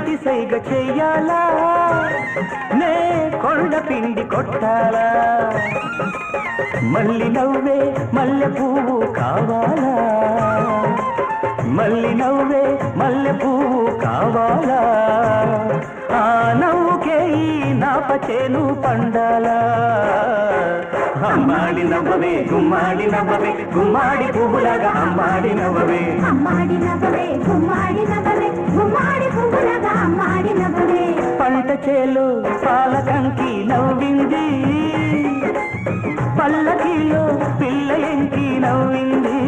కంటి సైగ చెయ్యాలా నే కొండ పిండి కొట్టాలా మల్లి నవ్వే మల్లె పువ్వు కావాలా మల్లి నవ్వే మల్లె పువ్వు కావాలా ఆ నవ్వుకే ఈ నాపచేను పండాలా అమ్మాడి నవ్వవే గుమ్మాడి నవ్వవే గుమ్మాడి పువ్వులాగా అమ్మాడి నవ్వవే అమ్మాడి నవ్వవే గుమ్మాడి నవ్వవే గుమ్మాడి పువ్వులాగా అమ్మాడి నవ్వవే పంట చేలు పాలకంకి నవ్వింది పల్లకిలో పిల్ల ఎంకి నవ్వింది